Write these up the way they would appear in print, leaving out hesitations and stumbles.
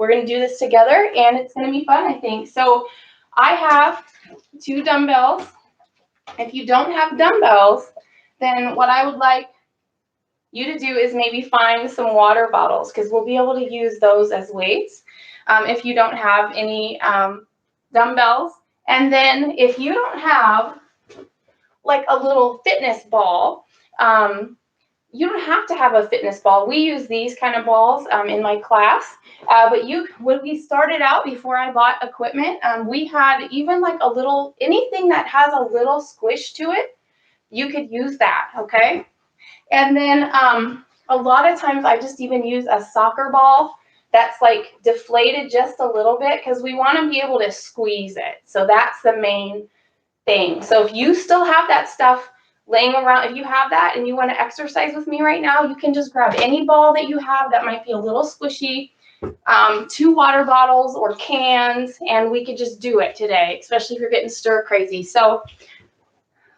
we're going to do this together, and it's going to be fun, I think. So I have 2 dumbbells. If you don't have dumbbells, then what I would like you to do is maybe find some water bottles, because we'll be able to use those as weights if you don't have any dumbbells. And then if you don't have like a little fitness ball, you don't have to have a fitness ball. We use these kind of balls in my class. But when we started out, before I bought equipment, we had even like a little, anything that has a little squish to it, you could use that, okay? And then a lot of times I just even use a soccer ball that's like deflated just a little bit, because we want to be able to squeeze it. So that's the main thing. So if you still have that stuff laying around, if you have that and you want to exercise with me right now, you can just grab any ball that you have that might be a little squishy, 2 water bottles or cans, and we could just do it today, especially if you're getting stir crazy. So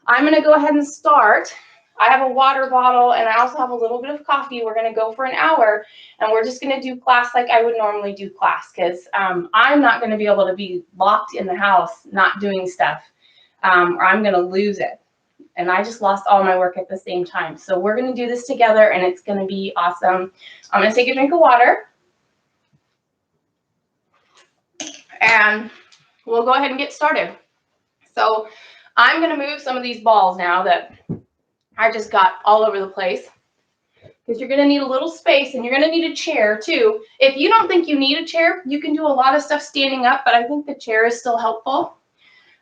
I'm going to go ahead and start. I have a water bottle, and I also have a little bit of coffee. We're going to go for an hour, and we're just going to do class like I would normally do class, because I'm not going to be able to be locked in the house not doing stuff, or I'm going to lose it. And I just lost all my work at the same time. So we're going to do this together, and it's going to be awesome. I'm going to take a drink of water, and we'll go ahead and get started. So I'm going to move some of these balls now that I just got all over the place, because you're going to need a little space, and you're going to need a chair too. If you don't think you need a chair, you can do a lot of stuff standing up, but I think the chair is still helpful.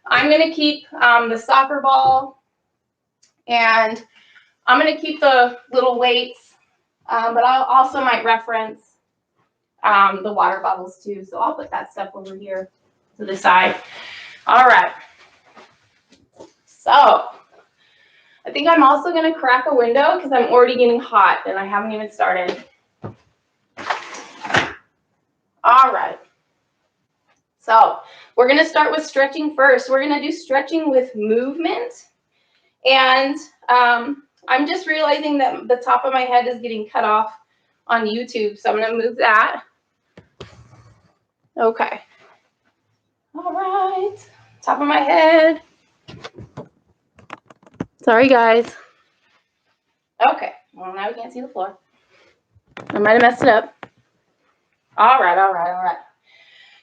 I'm going to keep the soccer ball, and I'm going to keep the little weights, but I also might reference the water bottles too. So I'll put that stuff over here to the side. All right. So I think I'm also going to crack a window, because I'm already getting hot and I haven't even started. All right. So we're going to start with stretching first. We're going to do stretching with movement. And I'm just realizing that the top of my head is getting cut off on YouTube, so I'm going to move that. Okay. All right. Top of my head. Sorry, guys. Okay. Well, now we can't see the floor. I might have messed it up. All right.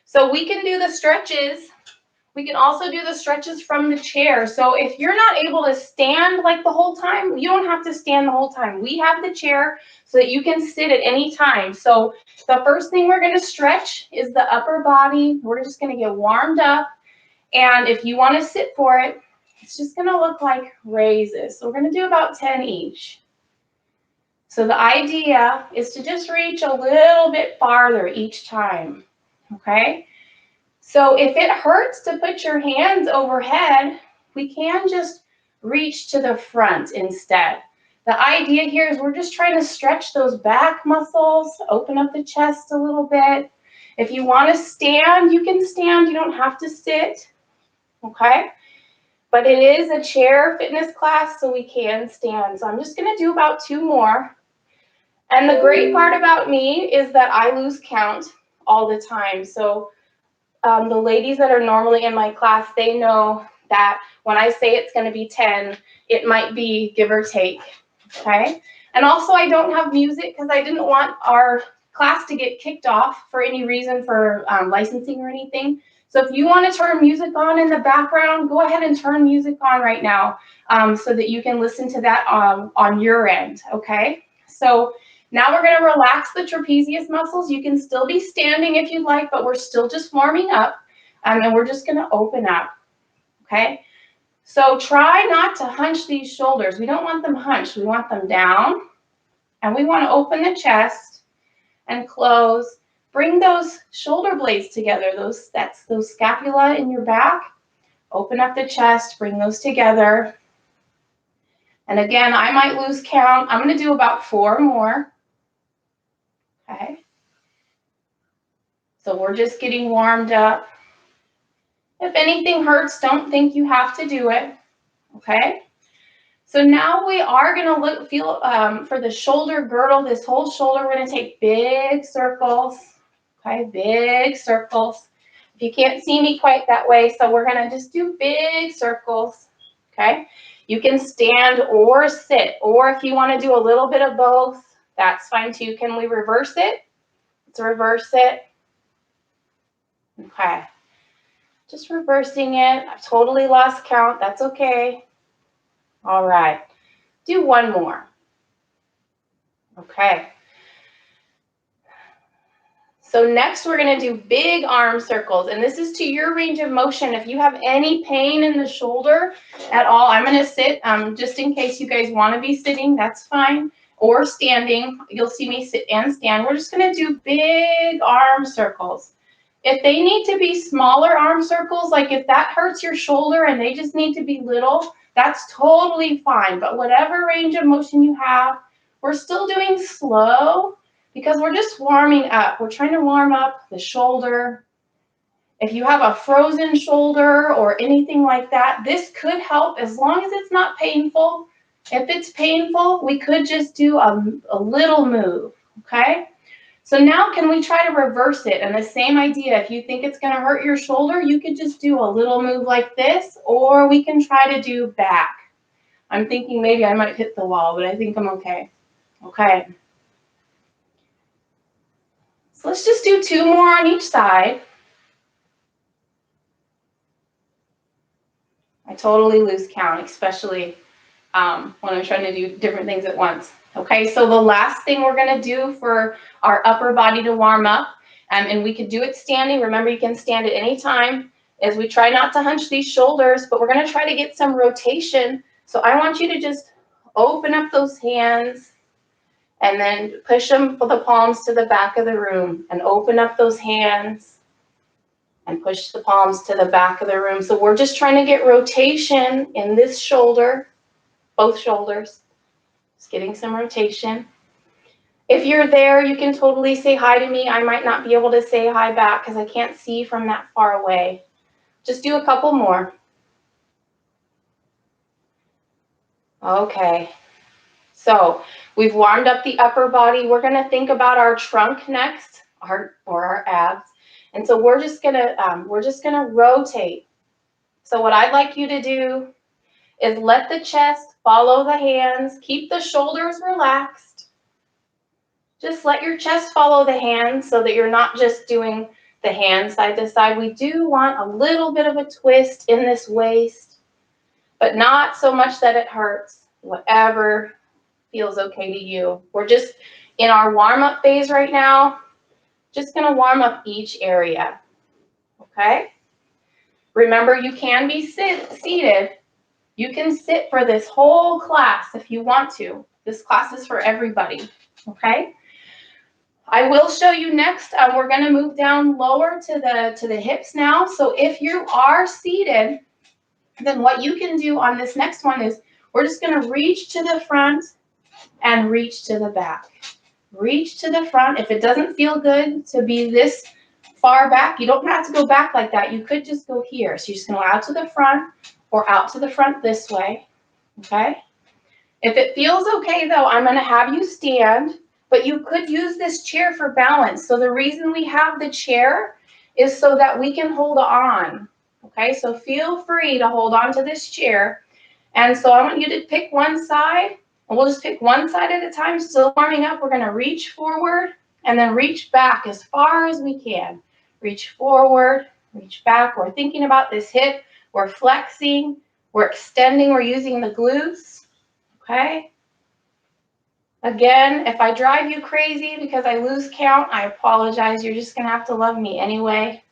So we can do the stretches. We can also do the stretches from the chair. So if you're not able to stand like the whole time, you don't have to stand the whole time. We have the chair so that you can sit at any time. So the first thing we're going to stretch is the upper body. We're just going to get warmed up. And if you want to sit for it, it's just going to look like raises. So we're going to do about 10 each. So the idea is to just reach a little bit farther each time, okay? So if it hurts to put your hands overhead, we can just reach to the front instead. The idea here is we're just trying to stretch those back muscles, open up the chest a little bit. If you want to stand, you can stand. You don't have to sit, okay? But it is a chair fitness class, so we can stand. So I'm just going to do about 2 more. And the great part about me is that I lose count all the time. So the ladies that are normally in my class, they know that when I say it's going to be 10, it might be give or take, okay? And also I don't have music, because I didn't want our class to get kicked off for any reason, for licensing or anything. So if you want to turn music on in the background, go ahead and turn music on right now, so that you can listen to that on your end, okay? So now we're going to relax the trapezius muscles. You can still be standing if you'd like, but we're still just warming up, and we're just going to open up, okay? So try not to hunch these shoulders. We don't want them hunched. We want them down, and we want to open the chest and close. Bring those shoulder blades together. That's those scapula in your back. Open up the chest. Bring those together. And again, I might lose count. I'm going to do about 4 more. Okay, so we're just getting warmed up. If anything hurts, don't think you have to do it, okay? So now we are going to feel for the shoulder girdle, this whole shoulder, we're going to take big circles, Okay, big circles. If you can't see me quite that way, so we're going to just do big circles. Okay, you can stand or sit, or if you want to do a little bit of both, that's fine too. Can we reverse it? Let's reverse it. Okay, just reversing it. I've totally lost count. That's okay. All right, do one more. Okay. So next we're going to do big arm circles, and this is to your range of motion. If you have any pain in the shoulder at all, I'm going to sit just in case you guys want to be sitting, that's fine, or standing. You'll see me sit and stand. We're just going to do big arm circles. If they need to be smaller arm circles, like if that hurts your shoulder and they just need to be little, that's totally fine. But whatever range of motion you have, we're still doing slow, because we're just warming up. We're trying to warm up the shoulder. If you have a frozen shoulder or anything like that, this could help as long as it's not painful. If it's painful, we could just do a little move, okay? So now can we try to reverse it? And the same idea, if you think it's going to hurt your shoulder, you could just do a little move like this, or we can try to do back. I'm thinking maybe I might hit the wall, but I think I'm okay. Okay. So let's just do 2 more on each side. I totally lose count, especially when I'm trying to do different things at once. Okay, so the last thing we're going to do for our upper body to warm up, and we could do it standing. Remember, you can stand at any time, is we try not to hunch these shoulders, but we're going to try to get some rotation. So I want you to just open up those hands and then push them with the palms to the back of the room, and open up those hands and push the palms to the back of the room. So we're just trying to get rotation in this shoulder, both shoulders, just getting some rotation. If you're there, you can totally say hi to me. I might not be able to say hi back because I can't see from that far away. Just do a couple more. Okay. So we've warmed up the upper body. We're going to think about our trunk next, or our abs. And so we're just gonna rotate. So what I'd like you to do is let the chest follow the hands. Keep the shoulders relaxed. Just let your chest follow the hands so that you're not just doing the hands side to side. We do want a little bit of a twist in this waist, but not so much that it hurts. Whatever feels okay to you. We're just in our warm-up phase right now. Just going to warm up each area. Okay? Remember, you can be seated. You can sit for this whole class if you want to. This class is for everybody. Okay? I will show you next. We're going to move down lower to the hips now. So if you are seated, then what you can do on this next one is we're just going to reach to the front and reach to the back. Reach to the front. If it doesn't feel good to be this far back, you don't have to go back like that. You could just go here. So you're just going to go out to the front or out to the front this way. Okay? If it feels okay, though, I'm going to have you stand, but you could use this chair for balance. So the reason we have the chair is so that we can hold on. Okay? So feel free to hold on to this chair. And so I want you to pick one side, and we'll just pick one side at a time. Still warming up, we're going to reach forward and then reach back as far as we can. Reach forward, reach back. We're thinking about this hip. We're flexing. We're extending. We're using the glutes. Okay? Again, if I drive you crazy because I lose count, I apologize. You're just going to have to love me anyway.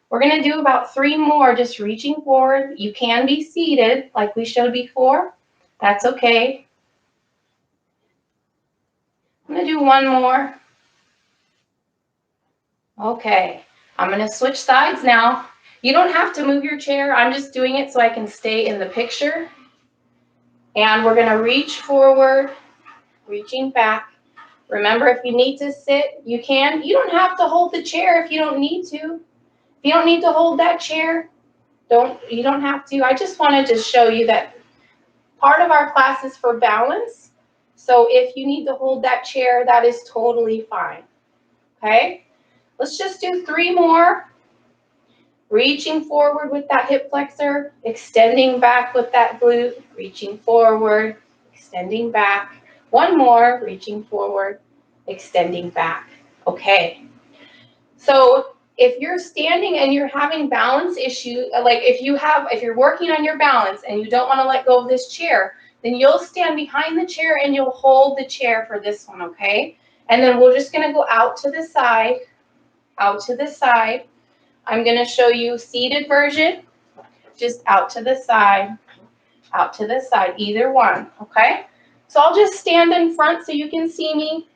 We're going to do about 3 more, just reaching forward. You can be seated like we showed before. That's okay. I'm going to do 1 more. Okay. I'm going to switch sides now. You don't have to move your chair. I'm just doing it so I can stay in the picture. And we're going to reach forward, reaching back. Remember, if you need to sit, you can. You don't have to hold the chair if you don't need to. If you don't need to hold that chair, you don't have to. I just wanted to show you that part of our class is for balance. So if you need to hold that chair, that is totally fine. Okay? Let's just do 3 more. Reaching forward with that hip flexor, extending back with that glute, reaching forward, extending back. 1 more, reaching forward, extending back. Okay. So if you're standing and you're having balance issue, like if you're working on your balance and you don't want to let go of this chair, then you'll stand behind the chair and you'll hold the chair for this one, okay? And then we're just going to go out to the side, out to the side. I'm going to show you seated version, just out to the side, either one, okay? So I'll just stand in front so you can see me.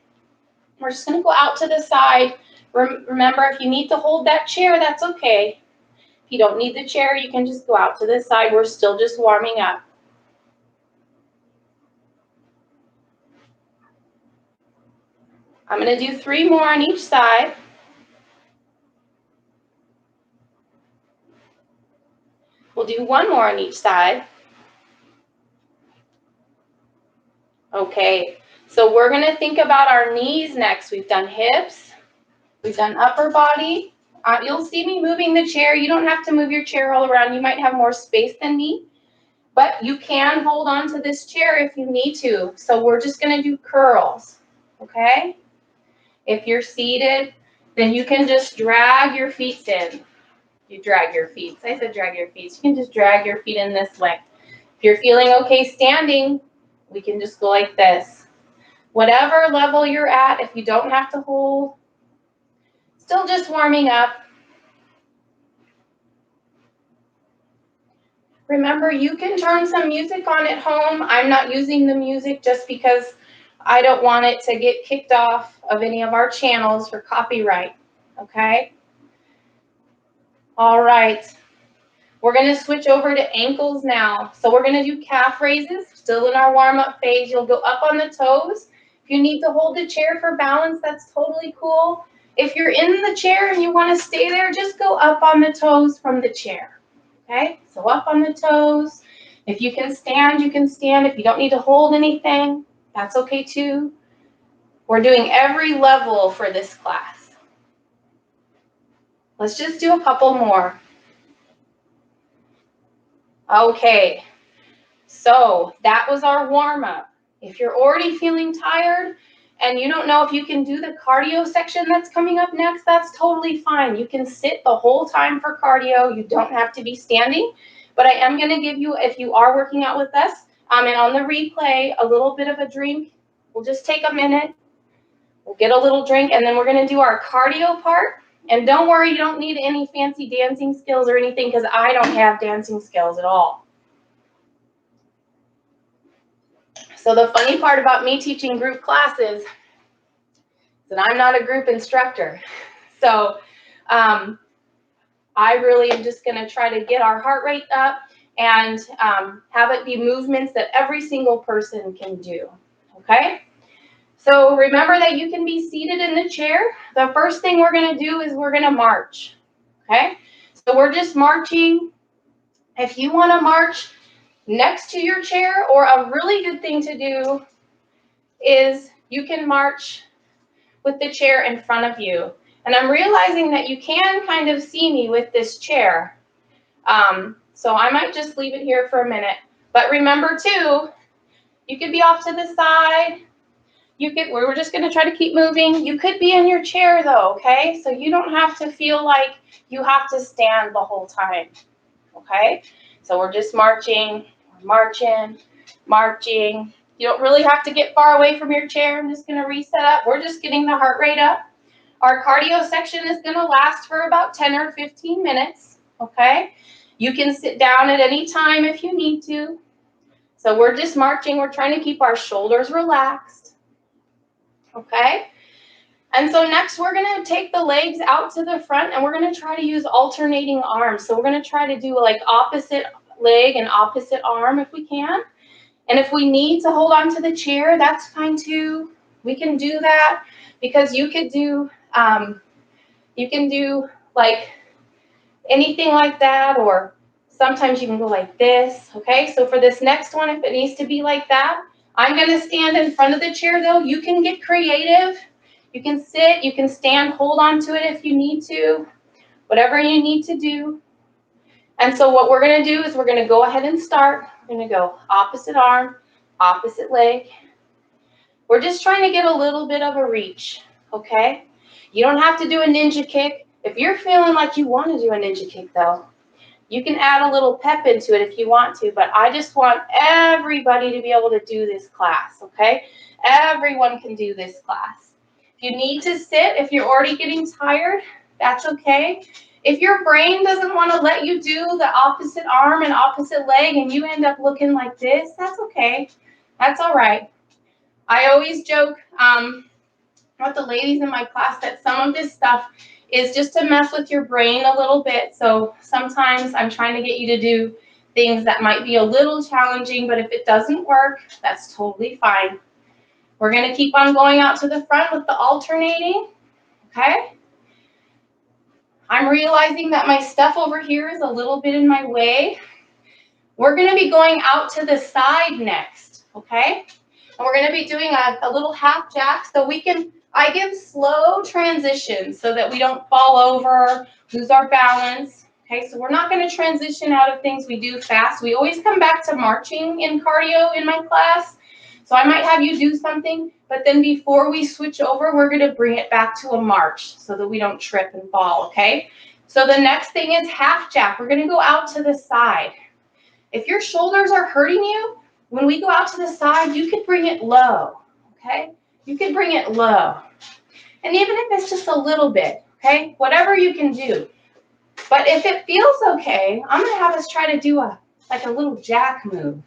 We're just going to go out to the side. Remember, if you need to hold that chair, that's okay. If you don't need the chair, you can just go out to the side. We're still just warming up. I'm going to do 3 more on each side. We'll do 1 more on each side. Okay, so we're going to think about our knees next. We've done hips. We've done upper body. You'll see me moving the chair. You don't have to move your chair all around. You might have more space than me, but you can hold on to this chair if you need to. So we're just going to do curls, okay? If you're seated, then you can just drag your feet in. You drag your feet. I said drag your feet. You can just drag your feet in this way. If you're feeling okay standing, we can just go like this. Whatever level you're at, if you don't have to hold, still just warming up. Remember, you can turn some music on at home. I'm not using the music just because I don't want it to get kicked off of any of our channels for copyright, okay? All right. We're going to switch over to ankles now. So we're going to do calf raises, still in our warm-up phase. You'll go up on the toes. If you need to hold the chair for balance, that's totally cool. If you're in the chair and you want to stay there, just go up on the toes from the chair. Okay, so up on the toes. If you can stand, you can stand. If you don't need to hold anything, that's okay too. We're doing every level for this class. Let's just do a couple more. Okay, so that was our warm-up. If you're already feeling tired and you don't know if you can do the cardio section that's coming up next, that's totally fine. You can sit the whole time for cardio. You don't have to be standing. But I am going to give you, if you are working out with us, and on the replay, a little bit of a drink. We'll just take a minute. We'll get a little drink, and then we're going to do our cardio part. And don't worry, you don't need any fancy dancing skills or anything because I don't have dancing skills at all. So the funny part about me teaching group classes is that I'm not a group instructor. So I really am just going to try to get our heart rate up and have it be movements that every single person can do, okay? So remember that you can be seated in the chair. The first thing we're going to do is we're going to march, okay? So we're just marching. If you want to march next to your chair, or a really good thing to do is you can march with the chair in front of you. And I'm realizing that you can kind of see me with this chair. So I might just leave it here for a minute. But remember too, you could be off to the side. We're just going to try to keep moving. You could be in your chair though, okay? So you don't have to feel like you have to stand the whole time, okay? So we're just marching, marching, marching. You don't really have to get far away from your chair. I'm just going to reset up. We're just getting the heart rate up. Our cardio section is going to last for about 10 or 15 minutes, okay? You can sit down at any time if you need to. So we're just marching. We're trying to keep our shoulders relaxed, okay? And so next we're going to take the legs out to the front and we're going to try to use alternating arms. So we're going to try to do like opposite leg and opposite arm if we can. And if we need to hold on to the chair, that's fine too. We can do that because you can do like anything like that, or sometimes you can go like this, okay? So for this next one, if it needs to be like that, I'm going to stand in front of the chair though. You can get creative. You can sit, you can stand, hold on to it if you need to, whatever you need to do. And so what we're going to do is we're going to go ahead and start. We're going to go opposite arm, opposite leg. We're just trying to get a little bit of a reach, okay? You don't have to do a ninja kick. If you're feeling like you want to do a ninja kick, though, you can add a little pep into it if you want to, but I just want everybody to be able to do this class, okay? Everyone can do this class. If you need to sit, if you're already getting tired, that's okay. If your brain doesn't want to let you do the opposite arm and opposite leg and you end up looking like this, that's okay. That's all right. I always joke with the ladies in my class that some of this stuff is just to mess with your brain a little bit. So sometimes I'm trying to get you to do things that might be a little challenging, but if it doesn't work, that's totally fine. We're going to keep on going out to the front with the alternating, okay? I'm realizing that my stuff over here is a little bit in my way. We're going to be going out to the side next, okay? And we're going to be doing a little half jack so I give slow transitions so that we don't fall over, lose our balance. Okay, so we're not going to transition out of things we do fast. We always come back to marching in cardio in my class. So I might have you do something, but then before we switch over, we're going to bring it back to a march so that we don't trip and fall, okay? So the next thing is half jack. We're going to go out to the side. If your shoulders are hurting you, when we go out to the side, you could bring it low, okay? You could bring it low. And even if it's just a little bit, okay? Whatever you can do. But if it feels okay, I'm going to have us try to do like a little jack move.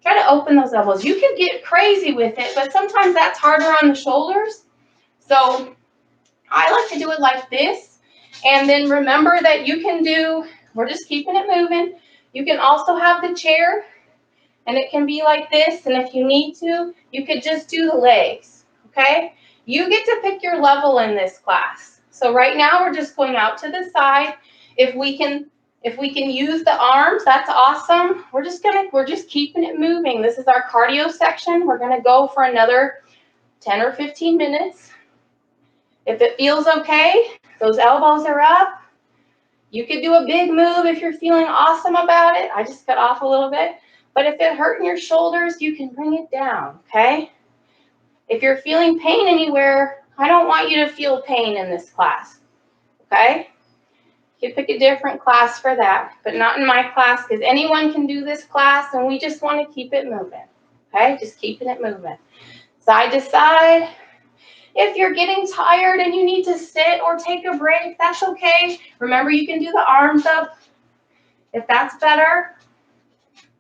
Try to open those elbows. You can get crazy with it, but sometimes that's harder on the shoulders. So I like to do it like this. And then remember that you can do, we're just keeping it moving. You can also have the chair, and it can be like this. And if you need to, you could just do the legs, okay? You get to pick your level in this class. So right now we're just going out to the side. If we can use the arms, that's awesome. We're just keeping it moving. This is our cardio section. We're gonna go for another 10 or 15 minutes. If it feels okay, those elbows are up. You could do a big move if you're feeling awesome about it. I just cut off a little bit. But if it's hurting your shoulders, you can bring it down, okay? If you're feeling pain anywhere, I don't want you to feel pain in this class, okay? You pick a different class for that, but not in my class because anyone can do this class and we just want to keep it moving, okay? Just keeping it moving. Side to side. If you're getting tired and you need to sit or take a break, that's okay. Remember, you can do the arms up if that's better.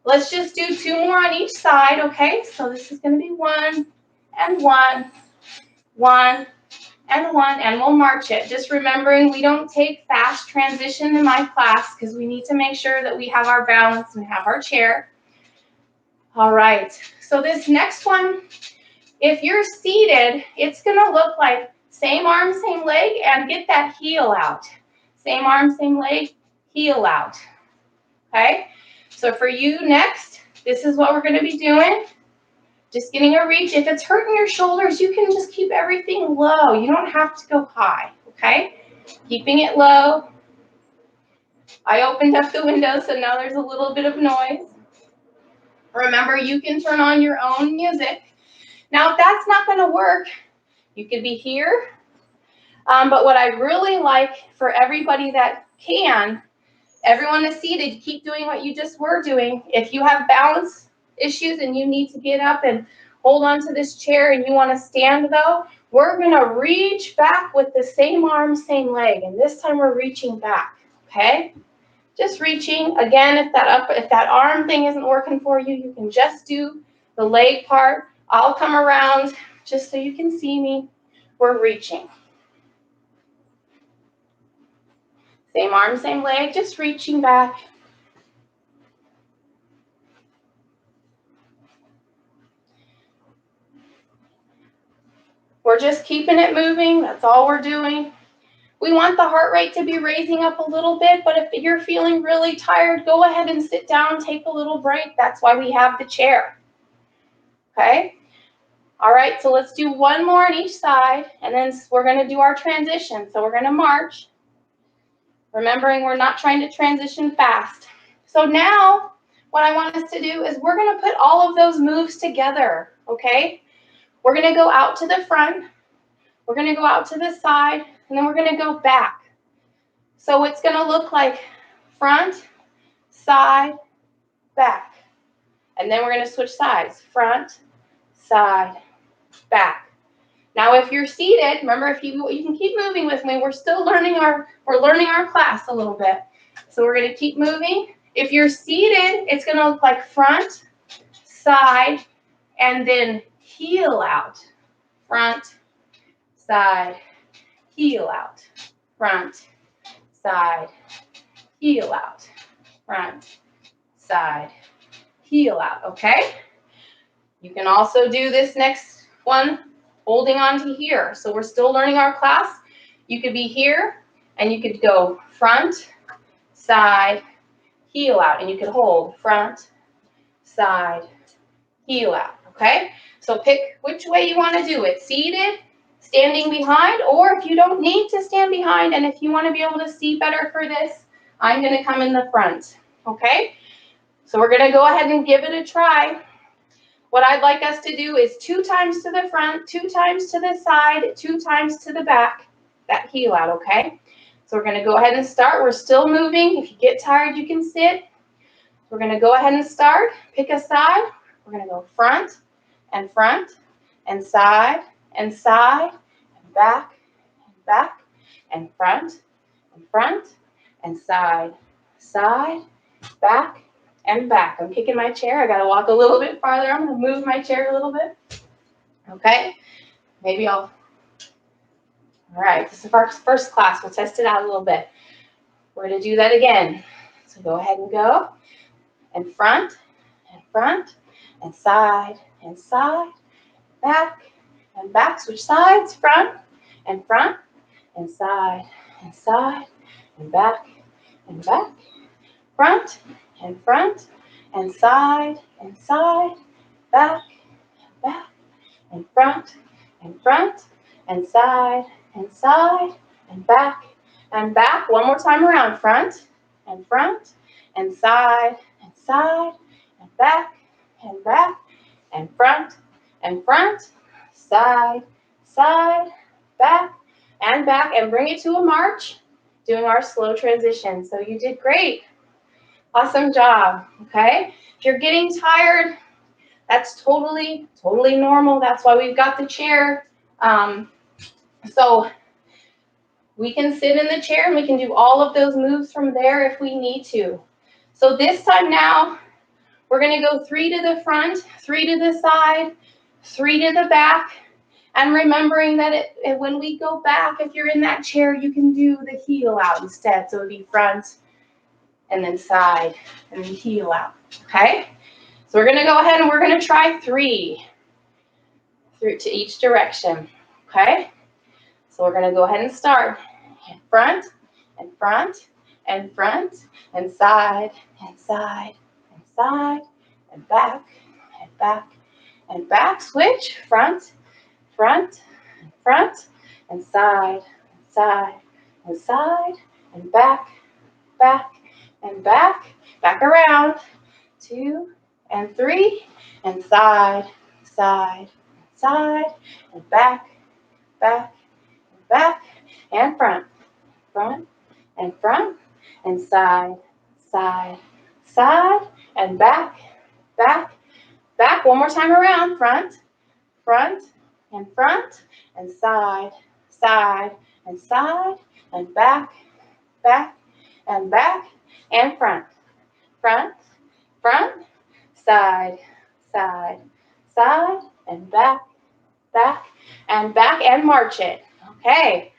Let's just do 2 more on each side, okay? So this is going to be 1 and 1, 1 and 1, and we'll march it. Just remembering we don't take fast transition in my class because we need to make sure that we have our balance and have our chair. All right, so this next one, if you're seated, it's going to look like same arm, same leg, and get that heel out. Same arm, same leg, heel out, okay? So for you next, this is what we're going to be doing. Just getting a reach. If it's hurting your shoulders, you can just keep everything low. You don't have to go high, okay? Keeping it low. I opened up the window, so now there's a little bit of noise. Remember, you can turn on your own music. Now, if that's not going to work, you could be here. But what I really like for everybody that can, everyone is seated, keep doing what you just were doing. If you have balance issues and you need to get up and hold on to this chair and you want to stand though, we're going to reach back with the same arm, same leg. And this time we're reaching back, okay? Just reaching. Again, if that arm thing isn't working for you, you can just do the leg part. I'll come around just so you can see me. We're reaching. Same arm, same leg, just reaching back. We're just keeping it moving. That's all we're doing. We want the heart rate to be raising up a little bit, but if you're feeling really tired, go ahead and sit down, take a little break. That's why we have the chair. Okay? All right, so let's do one more on each side, and then we're going to do our transition. So we're going to march, remembering we're not trying to transition fast. So now what I want us to do is we're going to put all of those moves together, okay? We're going to go out to the front, we're going to go out to the side, and then we're going to go back. So it's going to look like front, side, back. And then we're going to switch sides, front, side, back. Now, if you're seated, remember, if you can keep moving with me. We're still learning our class a little bit. So we're going to keep moving. If you're seated, it's going to look like front, side, and then heel out. Front, side, heel out. Front, side, heel out. Front, side, heel out. Okay? You can also do this next one holding on to here. So we're still learning our class. You could be here, and you could go front, side, heel out, and you could hold front, side, heel out, okay? So pick which way you want to do it, seated, standing behind, or if you don't need to stand behind, and if you want to be able to see better for this, I'm going to come in the front, okay? So we're going to go ahead and give it a try. What I'd like us to do is 2 times to the front, 2 times to the side, 2 times to the back, that heel out, okay? So we're going to go ahead and start. We're still moving. If you get tired, you can sit. We're going to go ahead and start. Pick a side. We're going to go front, and side, and side, and back, and front, and side, back, and back. I'm kicking my chair. I got to walk a little bit farther. I'm going to move my chair a little bit. Okay? Maybe all right, this is our first class. We'll test it out a little bit. We're going to do that again. So go ahead and go. And front, and side, back, and back. Switch sides, front, and side, and back, front, and side, back, and front, and side, and back. One more time around, front, and side, and back, and front, side, back, and bring it to a march, doing our slow transition. So you did great. Awesome job, okay? If you're getting tired, that's totally normal. That's why we've got the chair. So we can sit in the chair and we can do all of those moves from there if we need to. So this time now, we're going to go 3 to the front, 3 to the side, 3 to the back. And remembering that when we go back, if you're in that chair, you can do the heel out instead. So it would be front, and then side, and then heel out, okay? So we're going to go ahead and we're going to try 3 through to each direction, okay? So we're going to go ahead and start. Front, and side, and back, and back. Switch, front, and side, and back, and back around, 2 and 3, and side, and back, and front, and side, and back. One more time around, front, and side, and back, and front, side, and back, and march it. Okay,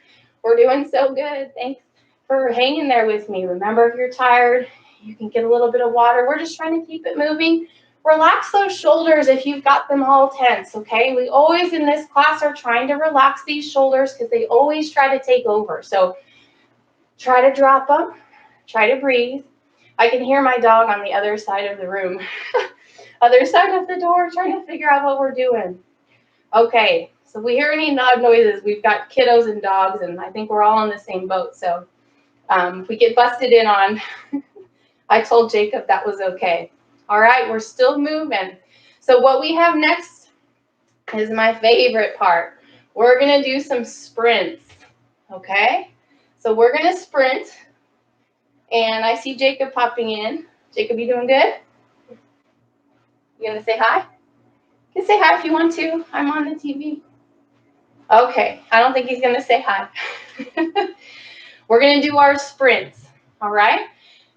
we're doing so good. Thanks for hanging there with me. Remember, if you're tired, you can get a little bit of water. We're just trying to keep it moving. Relax those shoulders if you've got them all tense, okay? We always in this class are trying to relax these shoulders because they always try to take over. So try to drop them, try to breathe. I can hear my dog on the other side of the room, other side of the door, trying to figure out what we're doing. Okay, so if we hear any loud noises, we've got kiddos and dogs, and I think we're all in the same boat. So if we get busted in on, I told Jacob that was okay. All right, we're still moving. So what we have next is my favorite part. We're gonna do some sprints, okay? So we're gonna sprint, and I see Jacob popping in. Jacob, you doing good? You gonna say hi? You can say hi if you want to. I'm on the TV. Okay, I don't think he's gonna say hi. We're gonna do our sprints, all right?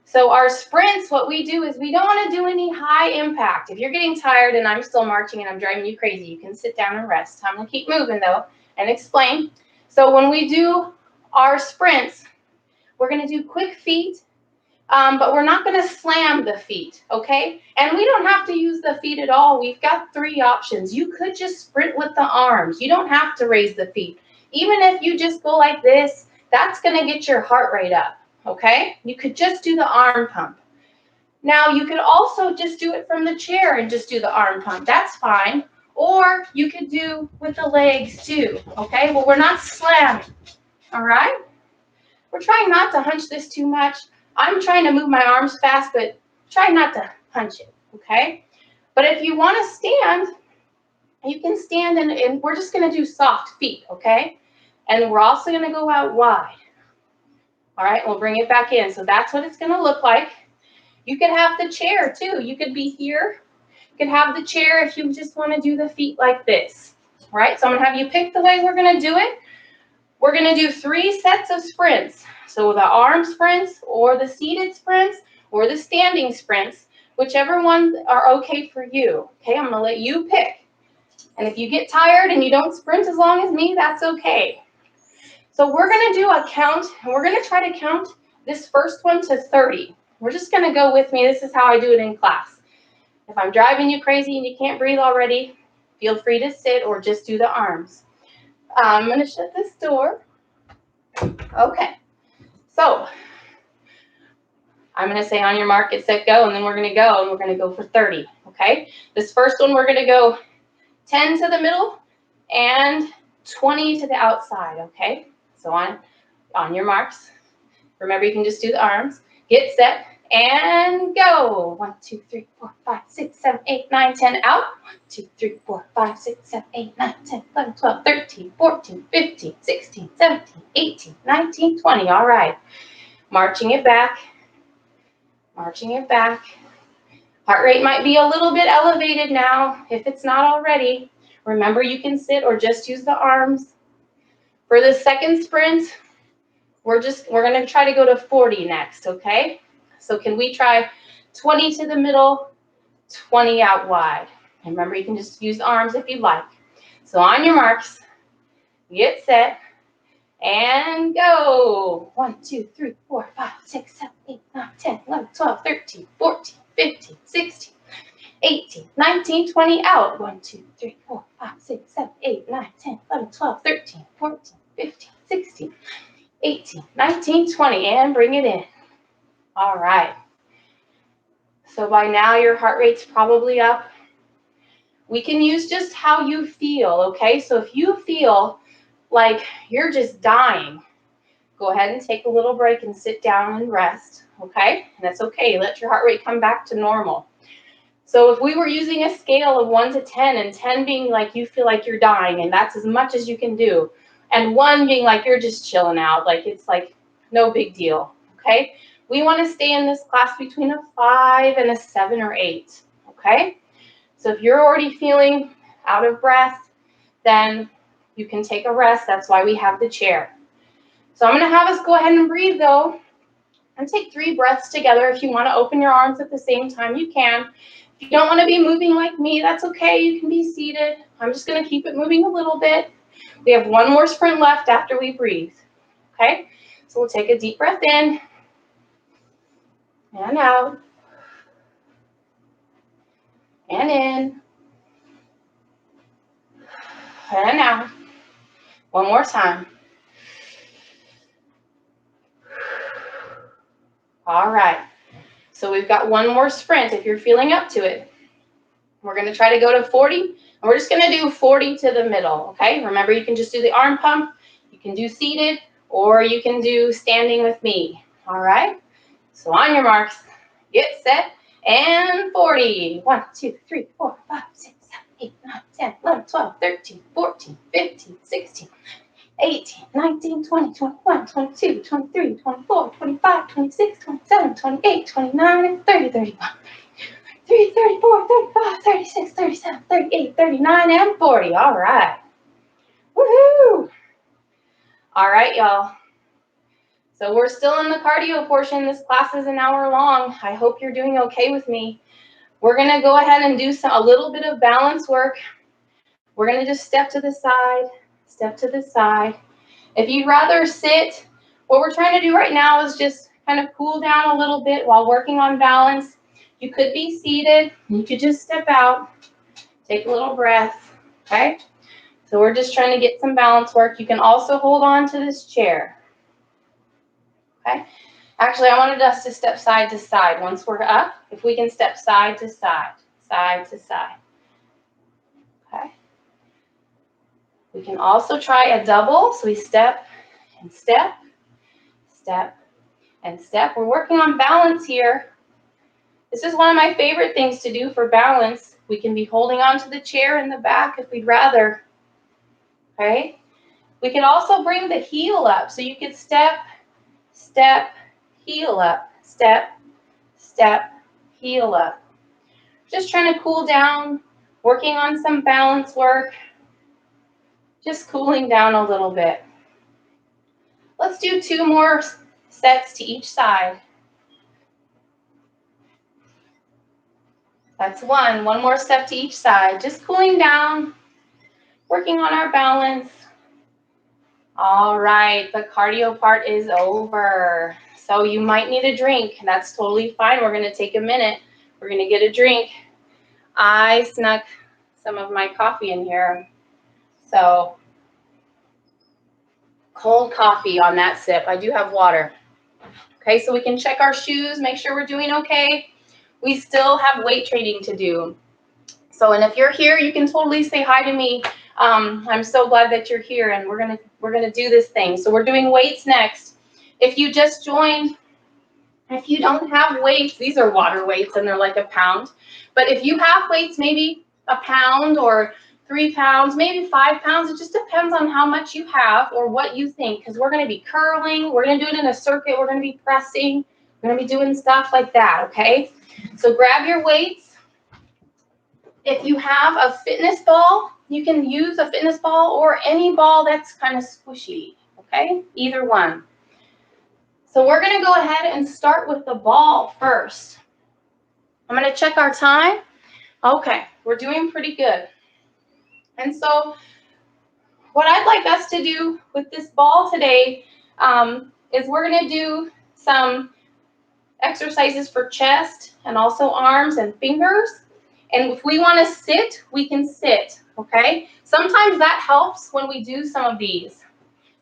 So our sprints, what we do is we don't wanna do any high impact. If you're getting tired and I'm still marching and I'm driving you crazy, you can sit down and rest. I'm gonna keep moving though and explain. So when we do our sprints, we're gonna do quick feet, but we're not gonna slam the feet, okay? And we don't have to use the feet at all. We've got 3 options. You could just sprint with the arms. You don't have to raise the feet. Even if you just go like this, that's gonna get your heart rate up, okay? You could just do the arm pump. Now, you could also just do it from the chair and just do the arm pump. That's fine. Or you could do with the legs too, okay? But we're not slamming, all right? We're trying not to hunch this too much. I'm trying to move my arms fast, but try not to hunch it, okay? But if you want to stand, you can stand, and we're just going to do soft feet, okay? And we're also going to go out wide. All right, we'll bring it back in. So that's what it's going to look like. You could have the chair too. You could be here. You could have the chair if you just want to do the feet like this. All right, so I'm going to have you pick the way we're going to do it. We're going to do 3 sets of sprints. So the arm sprints or the seated sprints or the standing sprints, whichever ones are okay for you. Okay, I'm going to let you pick. And if you get tired and you don't sprint as long as me, that's okay. So we're going to do a count, and we're going to try to count this first one to 30. We're just going to go with me. This is how I do it in class. If I'm driving you crazy and you can't breathe already, feel free to sit or just do the arms. I'm going to shut this door. Okay. So I'm going to say on your mark, get set, go, and then we're going to go, and we're going to go for 30, okay? This first one, we're going to go 10 to the middle and 20 to the outside, okay? So on your marks, remember you can just do the arms. Get set and go. 1, 2, 3, 4, 5, 6, 7, 8, 9, 10, out. 1, 2, 3, 4, 5, 6, 7, 8, 9, 10, 11, 12, 13, 14, 15, 16, 17, 18, 19, 20. All right. Marching it back. Marching it back. Heart rate might be a little bit elevated now, if it's not already. Remember, you can sit or just use the arms. For the second sprint, we're going to try to go to 40 next, okay? So can we try 20 to the middle, 20 out wide? And remember, you can just use the arms if you'd like. So on your marks, get set, and go. 1, 2, 3, 4, 5, 6, 7, 8, 9, 10, 11, 12, 13, 14, 15, 16, 18, 19, 20, out. 1, 2, 3, 4, 5, 6, 7, 8, 9, 10, 11, 12, 13, 14, 15, 16, 18, 19, 20, and bring it in. All right. So by now your heart rate's probably up. We can use just how you feel, okay? So if you feel like you're just dying, go ahead and take a little break and sit down and rest, okay? And that's okay. Let your heart rate come back to normal. So if we were using a scale of 1 to 10, and 10 being like you feel like you're dying, and that's as much as you can do, and 1 being like you're just chilling out, like it's like no big deal, okay? We want to stay in this class between a 5 and a 7 or 8, okay? So if you're already feeling out of breath, then you can take a rest. That's why we have the chair. So I'm going to have us go ahead and breathe, though, and take 3 breaths together. If you want to open your arms at the same time, you can. If you don't want to be moving like me, that's okay. You can be seated. I'm just going to keep it moving a little bit. We have 1 more sprint left after we breathe, okay? So we'll take a deep breath in and out and in and out. 1 more time. All right. So we've got 1 more sprint if you're feeling up to it. We're going to try to go to 40, and we're just going to do 40 to the middle, okay? Remember, you can just do the arm pump, you can do seated, or you can do standing with me, all right? So on your marks, get set, and 40. 1, 2, 3, 4, 5, 6, 7, 8, 9, 10, 11, 12, 13, 14, 15, 16, 18, 19, 20, 21, 22, 23, 24, 25, 26, 27, 28, 29, and 30, 31, 33, 34, 35, 36, 37, 38, 39, and 40. All right. Woohoo! All right, y'all. So we're still in the cardio portion. This class is an hour long. I hope you're doing okay with me. We're going to go ahead and do a little bit of balance work. We're going to just step to the side, step to the side. If you'd rather sit, what we're trying to do right now is just kind of cool down a little bit while working on balance. You could be seated. You could just step out, take a little breath, okay? So we're just trying to get some balance work. You can also hold on to this chair, okay? Actually, I wanted us to step side to side. Once we're up, if we can step side to side, side to side, okay? We can also try a double. So we step and step, step and step. We're working on balance here. This is one of my favorite things to do for balance. We can be holding on to the chair in the back if we'd rather, okay? We can also bring the heel up. So you could step, step, heel up, step, step, heel up. Just trying to cool down, working on some balance work, just cooling down a little bit. Let's do 2 more sets to each side. That's one more step to each side. Just cooling down, working on our balance. All right, the cardio part is over. So you might need a drink. That's totally fine. We're going to take a minute. We're going to get a drink. I snuck some of my coffee in here. So cold coffee on that sip. I do have water. Okay, so we can check our shoes, make sure we're doing okay. We still have weight training to do. So, and if you're here, you can totally say hi to me. I'm so glad that you're here, and we're gonna do this thing. So we're doing weights next. If you just joined, if you don't have weights, these are water weights, and they're like a pound. But if you have weights, maybe a pound or 3 pounds, maybe 5 pounds. It just depends on how much you have or what you think, because we're going to be curling. We're going to do it in a circuit. We're going to be pressing. We're going to be doing stuff like that, okay? So grab your weights. If you have a fitness ball, you can use a fitness ball or any ball that's kind of squishy, okay? Either one. So we're going to go ahead and start with the ball first. I'm going to check our time. Okay, we're doing pretty good. And so what I'd like us to do with this ball today is we're going to do some exercises for chest and also arms and fingers. And if we want to sit, we can sit, okay? Sometimes that helps when we do some of these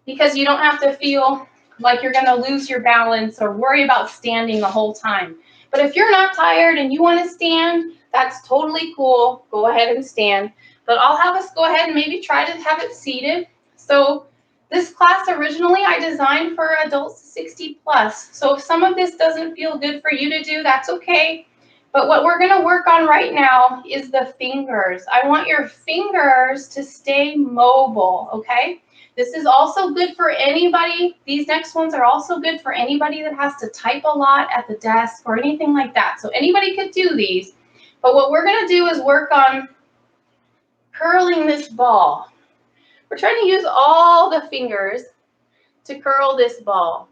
because you don't have to feel like you're going to lose your balance or worry about standing the whole time. But if you're not tired and you want to stand, that's totally cool. Go ahead and stand. But I'll have us go ahead and maybe try to have it seated. So this class originally I designed for adults 60 plus. So if some of this doesn't feel good for you to do, that's okay. But what we're going to work on right now is the fingers. I want your fingers to stay mobile, okay? This is also good for anybody. These next ones are also good for anybody that has to type a lot at the desk or anything like that. So anybody could do these. But what we're going to do is work on curling this ball. We're trying to use all the fingers to curl this ball.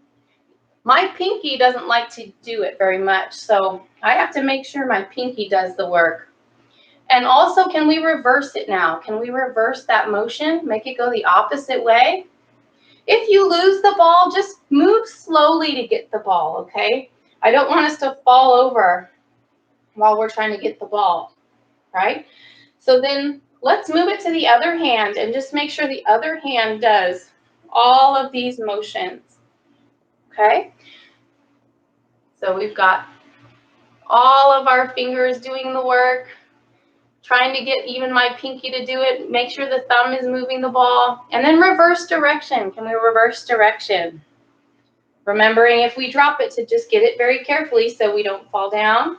My pinky doesn't like to do it very much, so I have to make sure my pinky does the work. And also, can we reverse it now? Can we reverse that motion? Make it go the opposite way? If you lose the ball, just move slowly to get the ball, okay? I don't want us to fall over while we're trying to get the ball, right? So then let's move it to the other hand and just make sure the other hand does all of these motions, okay? So we've got all of our fingers doing the work. Trying to get even my pinky to do it. Make sure the thumb is moving the ball. And then reverse direction. Can we reverse direction? Remembering if we drop it to just get it very carefully so we don't fall down.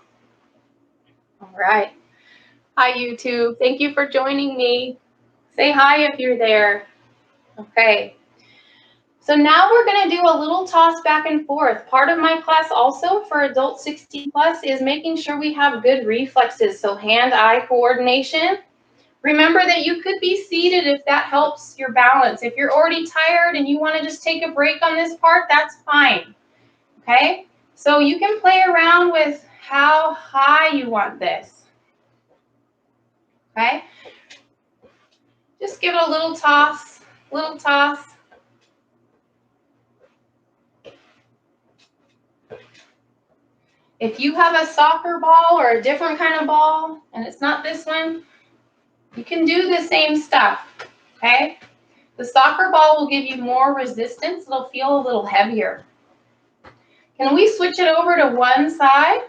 All right. Hi, YouTube. Thank you for joining me. Say hi if you're there. Okay. So now we're going to do a little toss back and forth. Part of my class also for adult 60 plus is making sure we have good reflexes. So hand-eye coordination. Remember that you could be seated if that helps your balance. If you're already tired and you want to just take a break on this part, that's fine. Okay? So you can play around with how high you want this. Okay? Just give it a little toss, little toss. If you have a soccer ball or a different kind of ball, and it's not this one, you can do the same stuff, okay? The soccer ball will give you more resistance. It'll feel a little heavier. Can we switch it over to one side?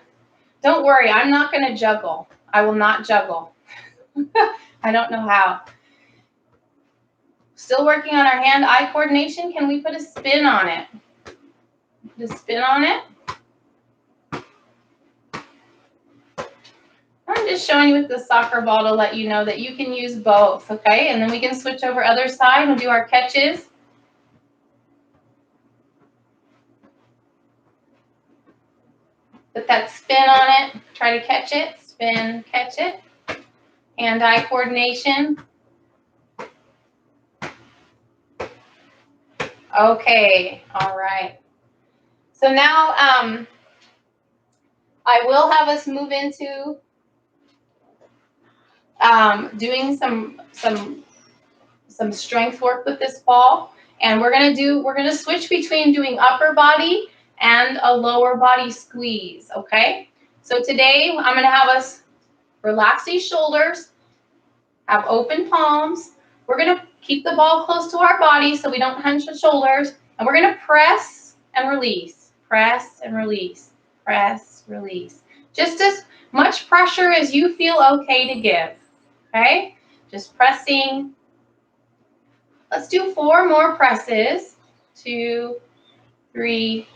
Don't worry, I'm not going to juggle. I will not juggle. I don't know how. Still working on our hand-eye coordination. Can we put a spin on it? Put a spin on it. I'm just showing you with the soccer ball to let you know that you can use both, okay? And then we can switch over other side and do our catches. Put that spin on it. Try to catch it. Spin, catch it. Hand-eye coordination. Okay, all right. So now I will have us move into doing some strength work with this ball, and we're gonna switch between doing upper body and a lower body squeeze. Okay, so today I'm gonna have us relax these shoulders, have open palms. We're gonna keep the ball close to our body so we don't hunch the shoulders, and we're gonna press and release, press and release, press, release. Just as much pressure as you feel okay to give. Okay, just pressing. Let's do 4 more presses. 2, 3,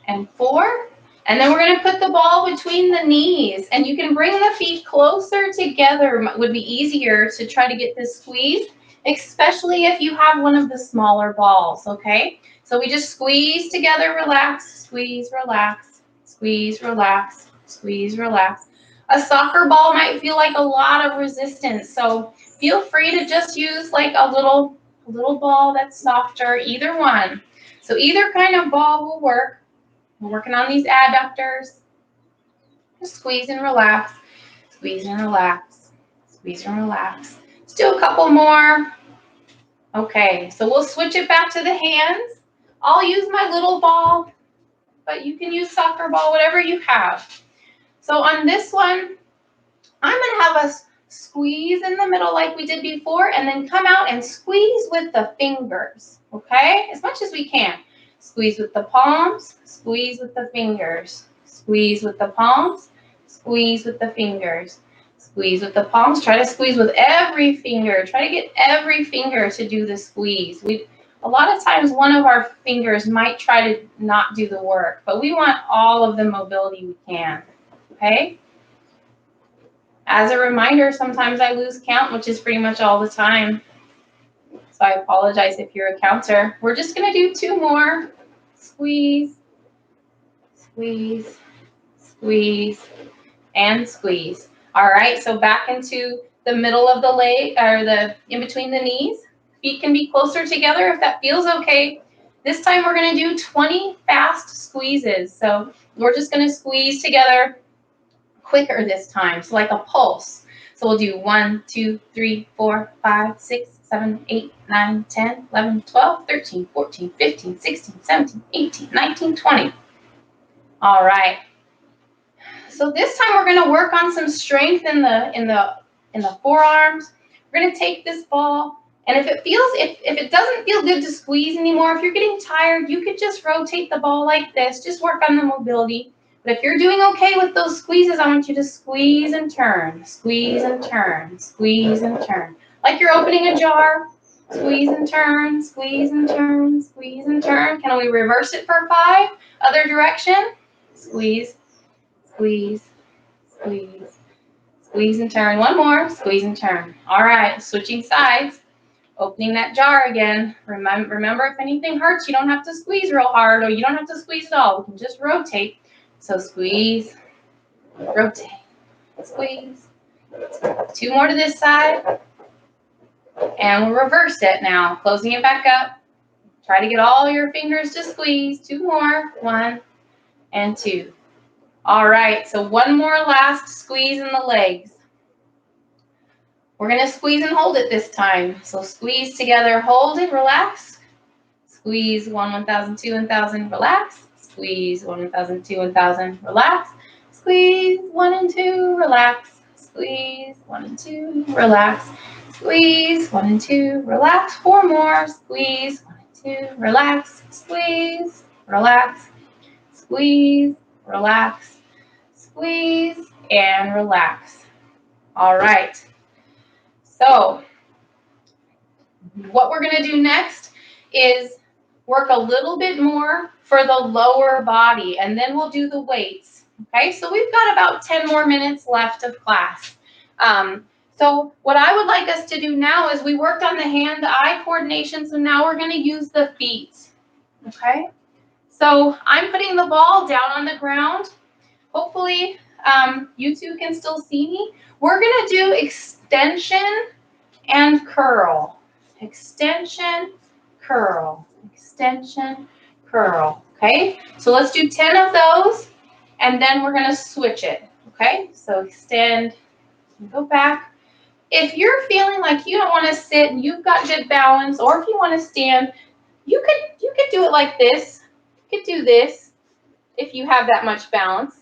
and 4. And then we're going to put the ball between the knees. And you can bring the feet closer together. It would be easier to try to get this squeeze, especially if you have one of the smaller balls, okay? So we just squeeze together, relax, squeeze, relax, squeeze, relax, squeeze, relax. A soccer ball might feel like a lot of resistance, so feel free to just use like a little ball that's softer, either one. So either kind of ball will work. We're working on these adductors. Just squeeze and relax, squeeze and relax, squeeze and relax. Let's do a couple more. Okay, so we'll switch it back to the hands. I'll use my little ball, but you can use soccer ball, whatever you have. So on this one, I'm going to have us squeeze in the middle like we did before, and then come out and squeeze with the fingers, okay? As much as we can. Squeeze with the palms, squeeze with the fingers, squeeze with the palms, squeeze with the fingers, squeeze with the palms. Try to squeeze with every finger. Try to get every finger to do the squeeze. A lot of times one of our fingers might try to not do the work, but we want all of the mobility we can, okay? As a reminder, sometimes I lose count, which is pretty much all the time. So I apologize if you're a counter. We're just going to do 2 more. Squeeze, squeeze, squeeze, and squeeze. All right, so back into the middle of the leg, or in between the knees. Feet can be closer together if that feels okay. This time we're going to do 20 fast squeezes. So we're just going to squeeze together quicker this time, so like a pulse. So we'll do 1, 2, 3, 4, 5, 6, 7, 8, 9, 10, 11, 12, 13, 14, 15, 16, 17, 18, 19, 20. All right. So this time we're going to work on some strength in the forearms. We're going to take this ball, and if it doesn't feel good to squeeze anymore, if you're getting tired, you could just rotate the ball like this. Just work on the mobility. But if you're doing okay with those squeezes, I want you to squeeze and turn, squeeze and turn, squeeze and turn. Like you're opening a jar. Squeeze and turn, squeeze and turn, squeeze and turn. Can we reverse it for 5? Other direction. Squeeze, squeeze, squeeze, squeeze and turn. One more. Squeeze and turn. All right, switching sides. Opening that jar again. Remember, if anything hurts, you don't have to squeeze real hard, or you don't have to squeeze at all. We can just rotate. So squeeze, rotate, squeeze. 2 more to this side. And we'll reverse it now. Closing it back up. Try to get all your fingers to squeeze. 2 more. 1 and 2. All right, so 1 more last squeeze in the legs. We're going to squeeze and hold it this time. So squeeze together, hold it, relax. Squeeze 1, 1,000, 2, 1,000, relax. Squeeze 1, 1,000, 2, 1,000, relax. Squeeze 1 and 2, relax. Squeeze 1 and 2, relax. Squeeze 1 and 2, relax. 4 more. Squeeze 1 and 2, relax. Squeeze, relax. Squeeze, relax. Squeeze and relax. All right. So what we're going to do next is work a little bit more for the lower body, and then we'll do the weights. Okay, so we've got about 10 more minutes left of class. So what I would like us to do now is we worked on the hand-eye coordination, so now we're going to use the feet. Okay, so I'm putting the ball down on the ground. Hopefully you two can still see me. We're going to do extension and curl. Extension, curl. Extension, curl. Okay, so let's do 10 of those, and then we're going to switch it. Okay, so extend, go back. If you're feeling like you don't want to sit and you've got good balance, or if you want to stand, you could do it like this. You could do this if you have that much balance.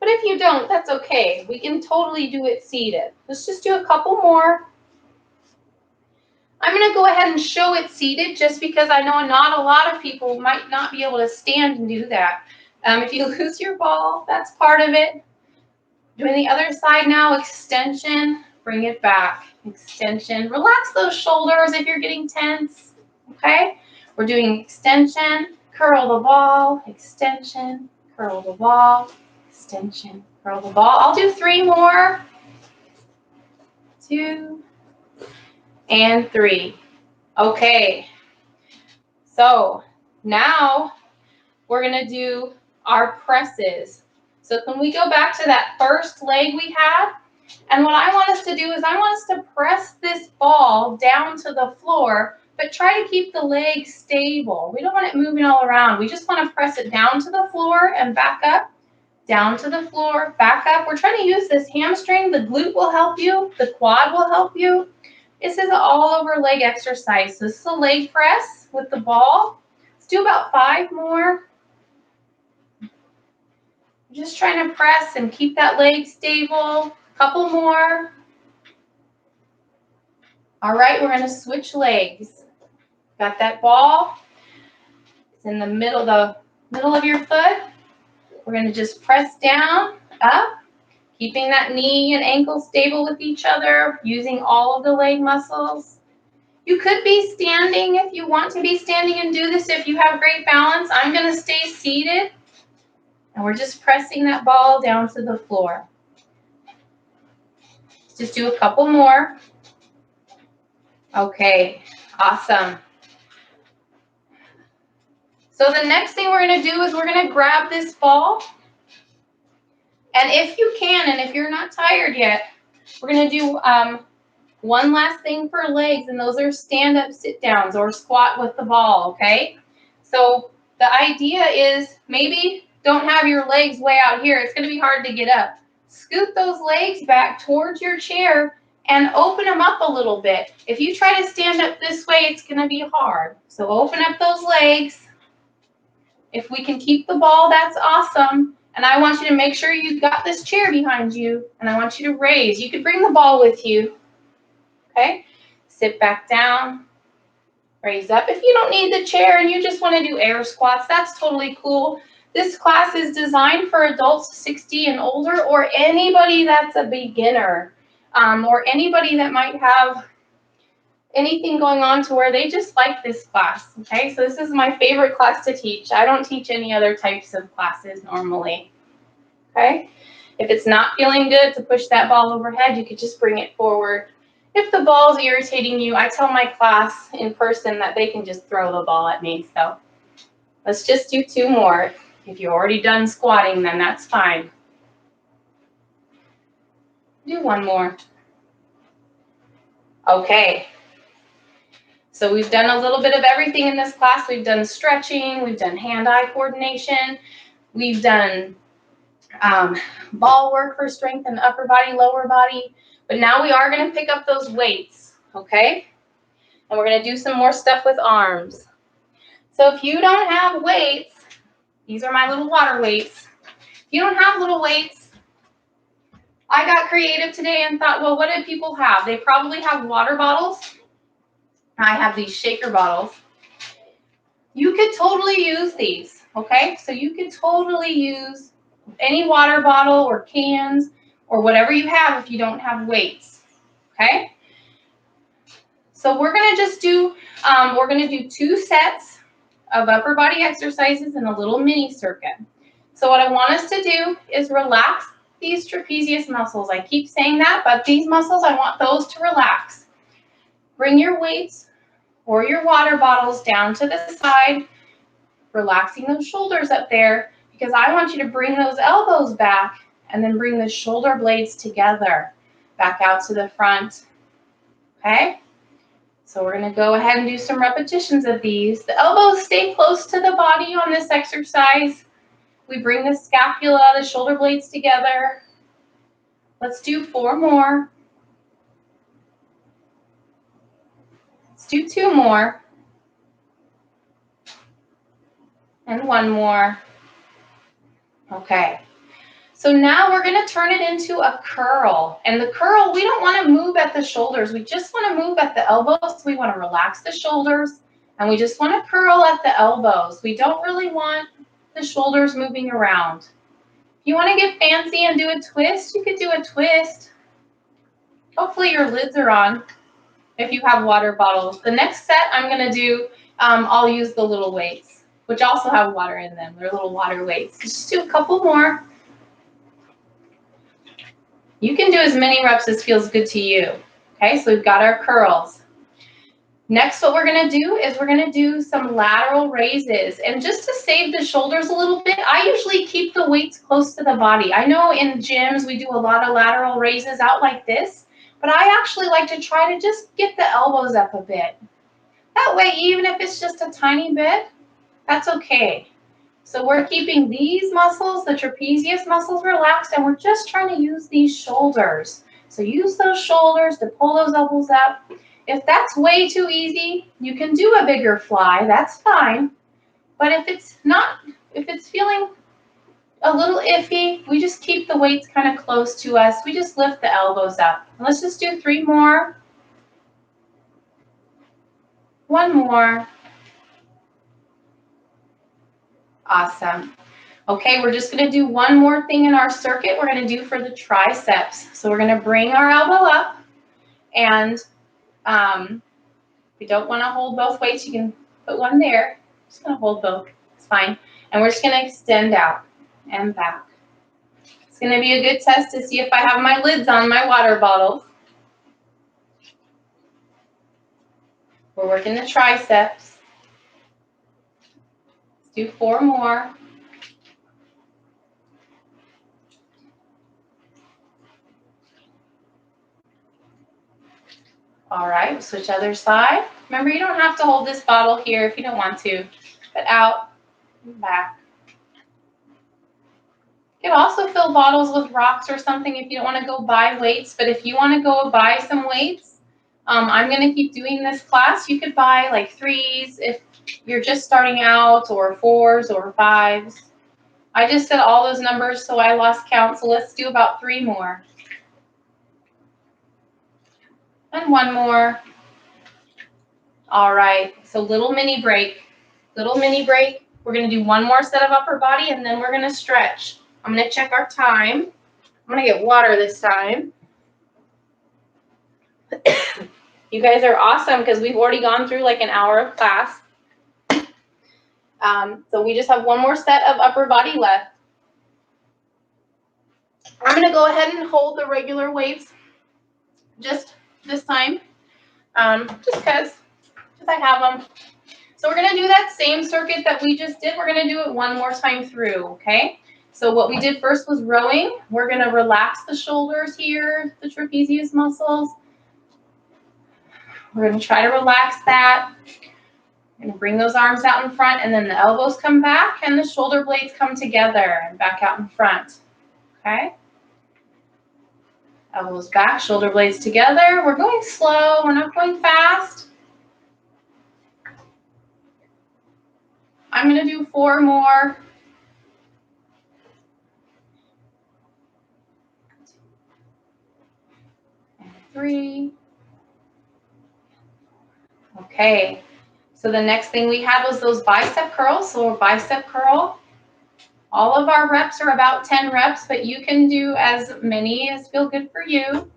But if you don't, that's okay. We can totally do it seated. Let's just do a couple more. I'm going to go ahead and show it seated just because I know not a lot of people might not be able to stand and do that. If you lose your ball, that's part of it. Doing the other side now, extension, bring it back. Extension, relax those shoulders if you're getting tense, okay? We're doing extension, curl the ball, extension, curl the ball, extension, curl the ball. I'll do 3 more. 2 and 3. Okay, so now we're gonna do our presses. So can we go back to that first leg we had? And what I want us to do is I want us to press this ball down to the floor, but try to keep the leg stable. We don't want it moving all around. We just want to press it down to the floor and back up, down to the floor, back up. We're trying to use this hamstring. The glute will help you. The quad will help you. This is an all-over leg exercise. So this is a leg press with the ball. Let's do about 5 more. Just trying to press and keep that leg stable. Couple more. All right, we're going to switch legs. Got that ball. It's in the middle of your foot. We're going to just press down, up, keeping that knee and ankle stable with each other, using all of the leg muscles. You could be standing if you want to be standing and do this if you have great balance. I'm going to stay seated, and we're just pressing that ball down to the floor. Just do a couple more. Okay, awesome. So the next thing we're going to do is we're going to grab this ball. And if you can, and if you're not tired yet, we're going to do one last thing for legs, and those are stand-up sit-downs or squat with the ball, okay? So the idea is maybe don't have your legs way out here. It's going to be hard to get up. Scoot those legs back towards your chair and open them up a little bit. If you try to stand up this way, it's going to be hard. So open up those legs. If we can keep the ball, that's awesome. And I want you to make sure you've got this chair behind you, and I want you to raise. You could bring the ball with you, okay? Sit back down, raise up. If you don't need the chair and you just want to do air squats, that's totally cool. This class is designed for adults 60 and older, or anybody that's a beginner, or anybody that might have anything going on to where they just like this class, okay? So this is my favorite class to teach. I don't teach any other types of classes normally, okay? If it's not feeling good to push that ball overhead, you could just bring it forward. If the ball's irritating you, I tell my class in person that they can just throw the ball at me. So let's just do 2 more. If you're already done squatting, then that's fine. Do 1 more. Okay. So we've done a little bit of everything in this class. We've done stretching, we've done hand-eye coordination, we've done ball work for strength in upper body, lower body. But now we are going to pick up those weights, okay? And we're going to do some more stuff with arms. So if you don't have weights, these are my little water weights. If you don't have little weights, I got creative today and thought, well, what do people have? They probably have water bottles. I have these shaker bottles. You could totally use these, okay? So you could totally use any water bottle or cans or whatever you have if you don't have weights, okay? So we're gonna just do, 2 sets of upper body exercises in a little mini circuit. So what I want us to do is relax these trapezius muscles. I keep saying that, but these muscles, I want those to relax. Bring your weights or your water bottles down to the side, relaxing those shoulders up there, because I want you to bring those elbows back and then bring the shoulder blades together, back out to the front, okay? So we're gonna go ahead and do some repetitions of these. The elbows stay close to the body on this exercise. We bring the scapula, the shoulder blades together. Let's do 4 more. Let's do 2 more. And 1 more. Okay. So now we're going to turn it into a curl. And the curl, we don't want to move at the shoulders. We just want to move at the elbows. We want to relax the shoulders. And we just want to curl at the elbows. We don't really want the shoulders moving around. If you want to get fancy and do a twist, you could do a twist. Hopefully your lids are on if you have water bottles. The next set I'm going to do, I'll use the little weights, which also have water in them. They're little water weights. Just do a couple more. You can do as many reps as feels good to you. Okay, so we've got our curls. Next, what we're going to do is we're going to do some lateral raises. And just to save the shoulders a little bit, I usually keep the weights close to the body. I know in gyms we do a lot of lateral raises out like this, but I actually like to try to just get the elbows up a bit. That way, even if it's just a tiny bit, that's okay. So we're keeping these muscles, the trapezius muscles, relaxed, and we're just trying to use these shoulders. So use those shoulders to pull those elbows up. If that's way too easy, you can do a bigger fly, that's fine. But if it's feeling a little iffy, we just keep the weights kind of close to us. We just lift the elbows up. Let's just do 3 more. 1 more. Awesome. Okay, we're just going to do 1 more thing in our circuit we're going to do for the triceps. So we're going to bring our elbow up, and if you don't want to hold both weights, you can put one there. I'm just going to hold both. It's fine. And we're just going to extend out and back. It's going to be a good test to see if I have my lids on my water bottles. We're working the triceps. Let's do 4 more. All right, switch other side. Remember, you don't have to hold this bottle here if you don't want to, but out and back. You can also fill bottles with rocks or something if you don't want to go buy weights, but if you want to go buy some weights, I'm going to keep doing this class. You could buy like 3s if you're just starting out, or 4s or 5s. I just said all those numbers, so I lost count, so let's do about 3 more. And 1 more. All right, so little mini break. Little mini break. We're going to do one more set of upper body, and then we're going to stretch. I'm going to check our time. I'm going to get water this time. You guys are awesome because we've already gone through like an hour of class. So we just have one more set of upper body left. I'm going to go ahead and hold the regular weights just this time, just because I have them. So we're going to do that same circuit that we just did. We're going to do it one more time through, okay? So what we did first was rowing. We're going to relax the shoulders here, the trapezius muscles. We're going to try to relax that. We're going to bring those arms out in front, and then the elbows come back and the shoulder blades come together and back out in front, okay? Elbows back, shoulder blades together. We're going slow. We're not going fast. I'm going to do 4 more. And 3. Okay. So the next thing we had was those bicep curls. So a bicep curl. All of our reps are about 10 reps, but you can do as many as feel good for you.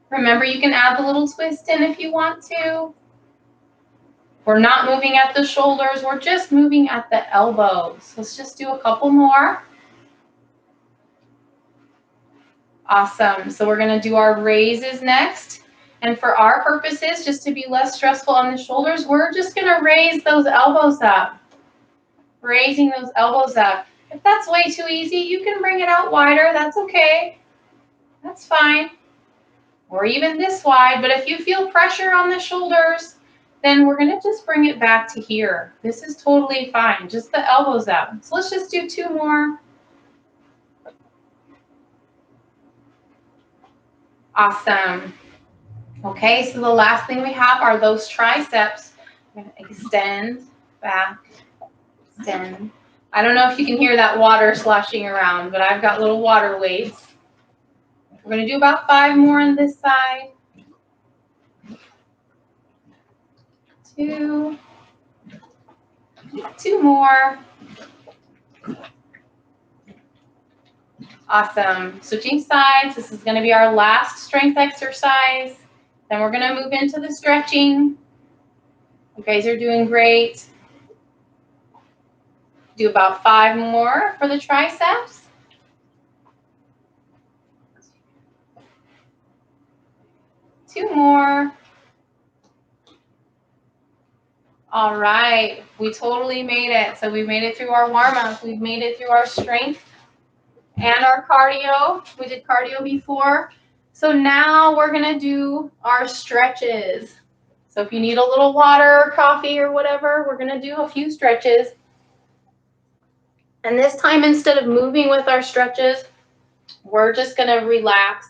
Remember, you can add the little twist in if you want to. We're not moving at the shoulders. We're just moving at the elbows. Let's just do a couple more. Awesome. So we're going to do our raises next. And for our purposes, just to be less stressful on the shoulders, we're just going to raise those elbows up. Raising those elbows up. If that's way too easy, you can bring it out wider. That's okay. That's fine. Or even this wide. But if you feel pressure on the shoulders, then we're going to just bring it back to here. This is totally fine. Just the elbows up. So let's just do 2 more. Awesome. Okay, so the last thing we have are those triceps. We're going to extend, back, extend. I don't know if you can hear that water sloshing around, but I've got little water weights. We're going to do about 5 more on this side. 2 more. Awesome. Switching sides. This is going to be our last strength exercise. Then we're going to move into the stretching. You guys are doing great. Do about 5 more for the triceps. 2 more. All right, we totally made it. So we made it through our warm-up. We've made it through our strength and our cardio. We did cardio before. So now we're going to do our stretches. So if you need a little water or coffee or whatever, we're going to do a few stretches. And this time, instead of moving with our stretches, we're just going to relax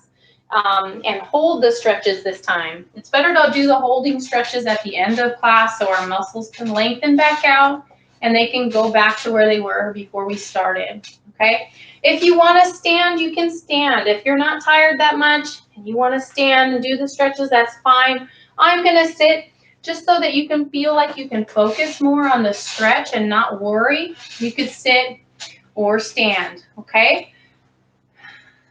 and hold the stretches this time. It's better to do the holding stretches at the end of class so our muscles can lengthen back out and they can go back to where they were before we started, okay? If you want to stand, you can stand. If you're not tired that much and you want to stand and do the stretches, that's fine. I'm going to sit just so that you can feel like you can focus more on the stretch and not worry. You could sit or stand, okay?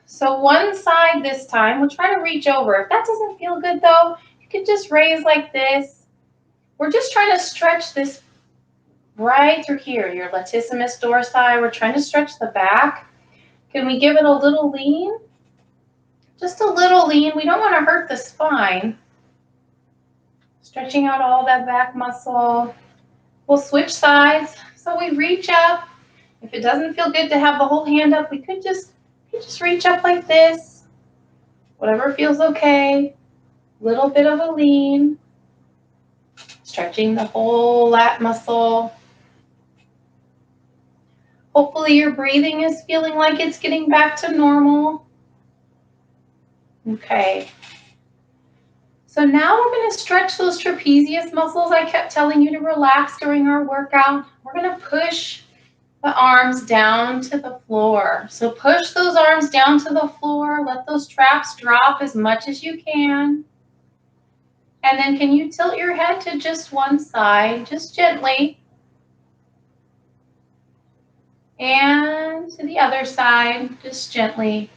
So one side this time, we'll try to reach over. If that doesn't feel good though, you can just raise like this. We're just trying to stretch this right through here, your latissimus dorsi. We're trying to stretch the back. Can we give it a little lean? Just a little lean. We don't want to hurt the spine. Stretching out all that back muscle. We'll switch sides. So we reach up. If it doesn't feel good to have the whole hand up, we could just reach up like this. Whatever feels okay. Little bit of a lean. Stretching the whole lat muscle. Hopefully your breathing is feeling like it's getting back to normal. Okay. So now we're going to stretch those trapezius muscles I kept telling you to relax during our workout. We're going to push the arms down to the floor. So push those arms down to the floor. Let those traps drop as much as you can. And then can you tilt your head to just one side, just gently. And to the other side, just gently.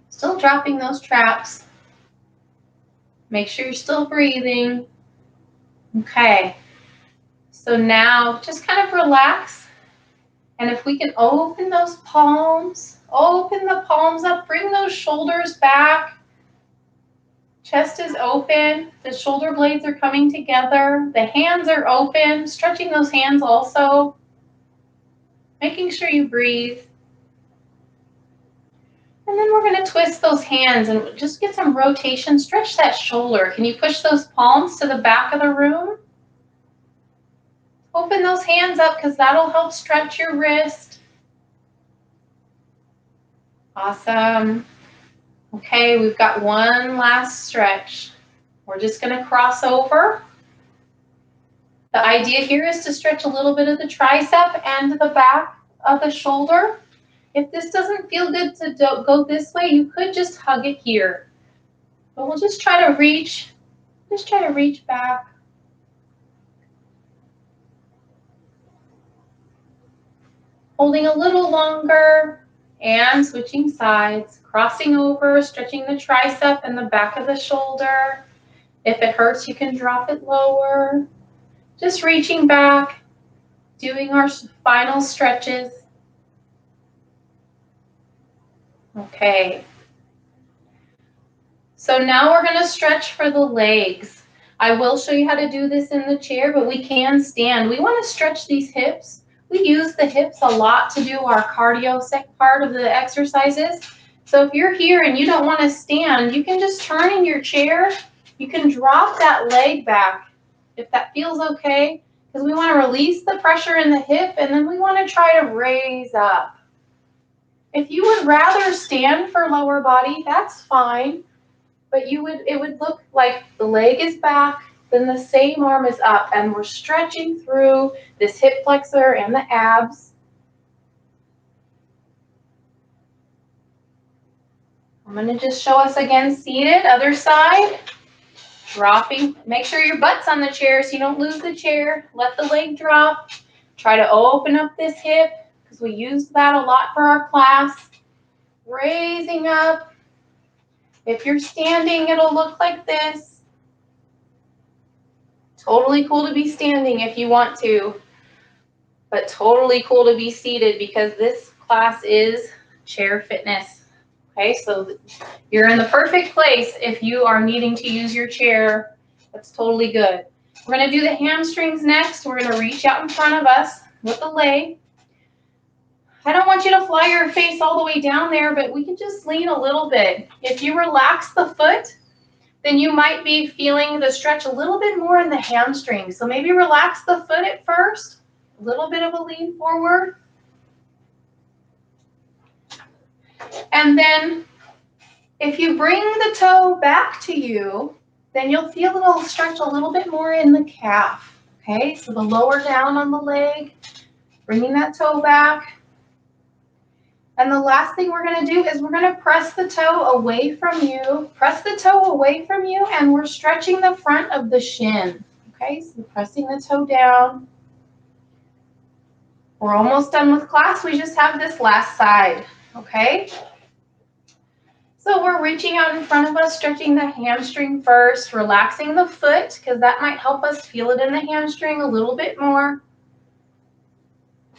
Still dropping those traps. Make sure you're still breathing. Okay. So now just kind of relax. And if we can open those palms, open the palms up, bring those shoulders back. Chest is open, the shoulder blades are coming together, the hands are open, stretching those hands also, making sure you breathe. And then we're going to twist those hands and just get some rotation, stretch that shoulder. Can you push those palms to the back of the room? Open those hands up because that'll help stretch your wrist. Awesome. Okay, we've got one last stretch. We're just going to cross over. The idea here is to stretch a little bit of the tricep and the back of the shoulder. If this doesn't feel good to go this way, you could just hug it here. But we'll just try to reach back. Holding a little longer and switching sides, crossing over, stretching the tricep and the back of the shoulder. If it hurts, you can drop it lower. Just reaching back, doing our final stretches. Okay. So now we're going to stretch for the legs. I will show you how to do this in the chair, but we can stand. We want to stretch these hips. We use the hips a lot to do our cardio part of the exercises. So if you're here and you don't want to stand, you can just turn in your chair. You can drop that leg back if that feels okay, because we want to release the pressure in the hip and then we want to try to raise up. If you would rather stand for lower body, that's fine. But it would look like the leg is back, then the same arm is up, and we're stretching through this hip flexor and the abs. I'm going to just show us again seated, other side. Dropping, make sure your butt's on the chair so you don't lose the chair. Let the leg drop. Try to open up this hip because we use that a lot for our class. Raising up. If you're standing, it'll look like this. Totally cool to be standing if you want to, but totally cool to be seated because this class is chair fitness. Okay, so you're in the perfect place if you are needing to use your chair. That's totally good. We're going to do the hamstrings next. We're going to reach out in front of us with the leg. I don't want you to fly your face all the way down there, but we can just lean a little bit. If you relax the foot, then you might be feeling the stretch a little bit more in the hamstring. So maybe relax the foot at first, a little bit of a lean forward. And then if you bring the toe back to you, then you'll feel it'll stretch a little bit more in the calf. Okay, so the lower down on the leg, bringing that toe back. And the last thing we're going to do is we're going to press the toe away from you. Press the toe away from you, and we're stretching the front of the shin. Okay, so pressing the toe down. We're almost done with class. We just have this last side. Okay? So we're reaching out in front of us, stretching the hamstring first, relaxing the foot, because that might help us feel it in the hamstring a little bit more.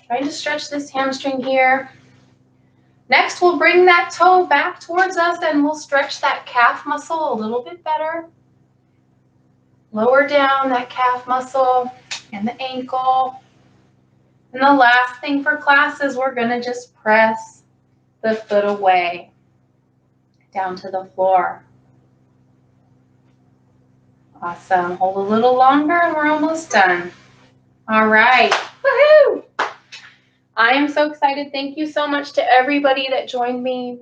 Trying to stretch this hamstring here. Next, we'll bring that toe back towards us and we'll stretch that calf muscle a little bit better. Lower down that calf muscle and the ankle. And the last thing for class is we're going to just press the foot away down to the floor. Awesome. Hold a little longer and we're almost done. All right. Woohoo! I am so excited. Thank you so much to everybody that joined me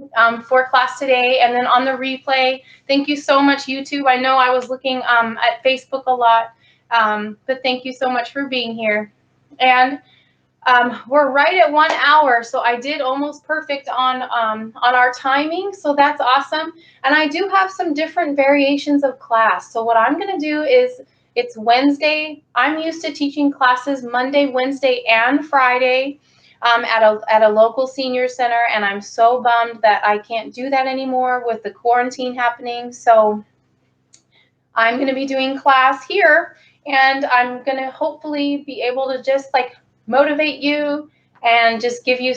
for class today. And then on the replay, thank you so much, YouTube. I know I was looking at Facebook a lot, but thank you so much for being here. And we're right at 1 hour, so I did almost perfect on our timing, so that's awesome. And I do have some different variations of class. So what I'm going to do is it's Wednesday. I'm used to teaching classes Monday, Wednesday, and Friday. at a local senior center, and I'm so bummed that I can't do that anymore with the quarantine happening. So I'm going to be doing class here, and I'm going to hopefully be able to just like motivate you and just give you